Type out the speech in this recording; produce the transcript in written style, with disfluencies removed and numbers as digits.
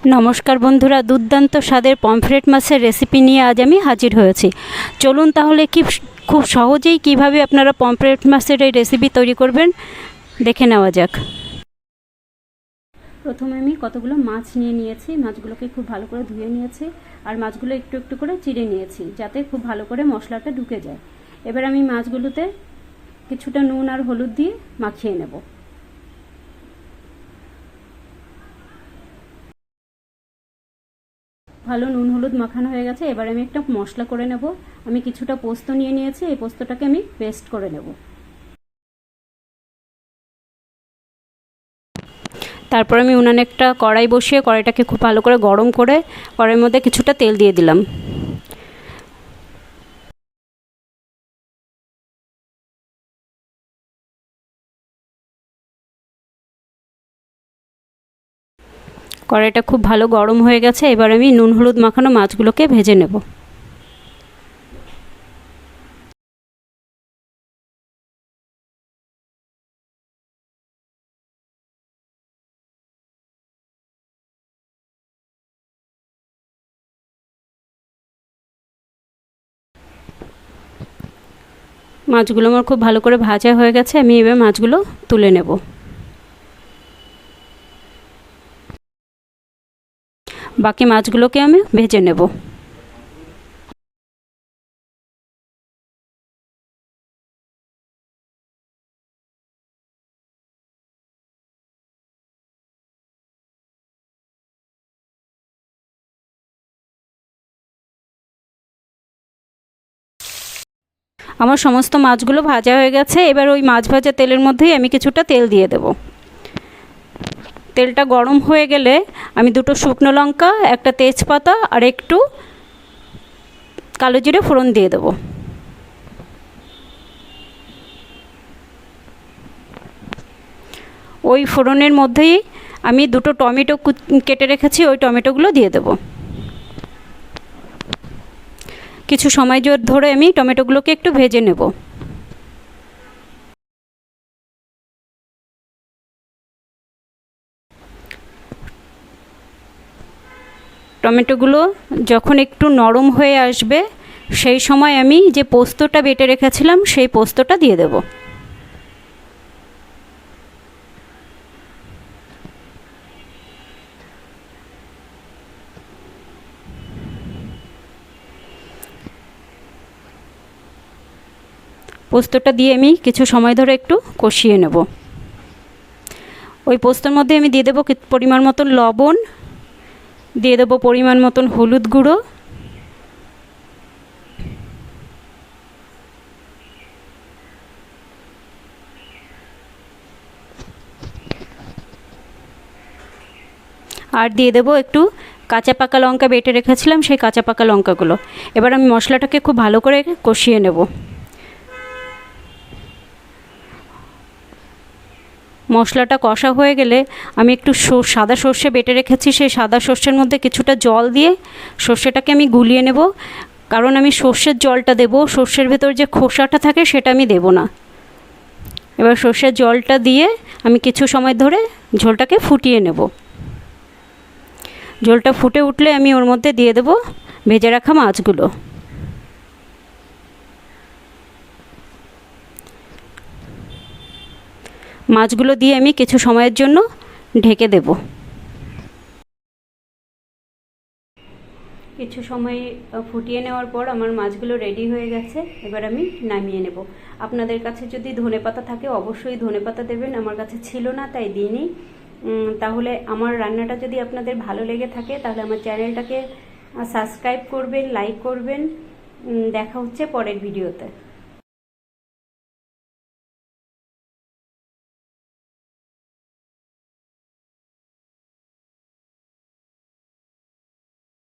নমস্কার বন্ধুরা, দুর্দান্ত স্বাদের পমফ্রেট মাছের রেসিপি নিয়ে আজ আমি হাজির হয়েছি। চলুন তাহলে খুব সহজেই কিভাবে আপনারা পমফ্রেট মাছের এই রেসিপি তৈরি করবেন দেখে নেওয়া যাক। প্রথমে আমি কতগুলো মাছ নিয়ে নিয়েছি। মাছগুলোকে খুব ভালো করে ধুয়ে নিয়েছি আর মাছগুলো একটু একটু করে চিড়ে নিয়েছি যাতে খুব ভালো করে মশলাটা ঢুকে যায়। এবার আমি মাছগুলোতে কিছুটা নুন আর হলুদ দিয়ে মাখিয়ে নেব। ভালো নুন হলুদ মাখানো হয়ে গেছে। এবার আমি একটা মশলা করে নেব। আমি কিছুটা পোস্ত নিয়ে নিয়েছি, এই পোস্তটাকে আমি পেস্ট করে নেব। তারপর আমি উনানে একটা কড়াই বসিয়ে কড়াইটাকে খুব ভালো করে গরম করে কড়াইয়ের মধ্যে কিছুটা তেল দিয়ে দিলাম। কড়াইটা খুব ভালো গরম হয়ে গেছে। এবার আমি নুন হলুদ মাখানো মাছগুলোকে ভেজে নেব। মাছগুলো আমার খুব ভালো করে ভাজা হয়ে গেছে। আমি এবার মাছগুলো তুলে নেব। বাকি মাছগুলোকে আমি ভেজে নেব। আমার সমস্ত মাছগুলো ভাজা হয়ে গেছে। এবার ওই মাছ ভাজা তেলের মধ্যেই আমি কিছুটা তেল দিয়ে দেব। তেলটা গরম হয়ে গেলে আমি দুটো শুকনো লঙ্কা, একটা তেজপাতা আর একটু কালো জিরে ফোড়ন দিয়ে দেব। ওই ফোড়নের মধ্যেই আমি দুটো টমেটো কেটে রেখেছি, ওই টমেটোগুলো দিয়ে দেব। কিছু সময় ধরে আমি টমেটোগুলোকে একটু ভেজে নেব। টমেটোগুলো যখন একটু নরম হয়ে আসবে সেই সময় আমি যে পোস্তটা বেটে রেখেছিলাম সেই পোস্তটা দিয়ে দেব। পোস্তটা দিয়ে আমি কিছু সময় ধরে একটু কষিয়ে নেব। ওই পোস্তর মধ্যে আমি দিয়ে দেবো পরিমাণ মতন লবণ, দিয়ে দেবো পরিমাণ মতন হলুদ গুঁড়ো, আর দিয়ে দেবো একটু কাঁচা পাকা লঙ্কা বেটে রেখেছিলাম সেই কাঁচা পাকা লঙ্কাগুলো। এবার আমি মশলাটাকে খুব ভালো করে কষিয়ে নেব। মশলাটা কষা হয়ে গেলে আমি একটু সাদা সর্ষে বেটে রেখেছি, সেই সাদা সর্ষের মধ্যে কিছুটা জল দিয়ে সর্ষেটাকে আমি গুলিয়ে নেব। কারণ আমি সর্ষের জলটা দেব, সর্ষের ভেতর যে খোসাটা থাকে সেটা আমি দেব না। এবার সর্ষের জলটা দিয়ে আমি কিছু সময় ধরে ঝোলটাকে ফুটিয়ে নেব। ঝোলটা ফুটে উঠলে আমি ওর মধ্যে দিয়ে দেব ভেজে রাখা মাছগুলো। মাছগুলো দিয়ে আমি কিছু সময়ের জন্য ঢেকে দেব। কিছু সময় ফুটিয়ে নেওয়ার পর আমার মাছগুলো রেডি হয়ে গেছে। এবার আমি নামিয়ে নেব। আপনাদের কাছে যদি ধনেপাতা থাকে অবশ্যই ধনেপাতা দেবেন, আমার কাছে ছিল না তাই দিইনি। তাহলে আমার রান্নাটা যদি আপনাদের ভালো লেগে থাকে তাহলে আমার চ্যানেলটাকে সাবস্ক্রাইব করবেন, লাইক করবেন। দেখা হচ্ছে পরের ভিডিওতে।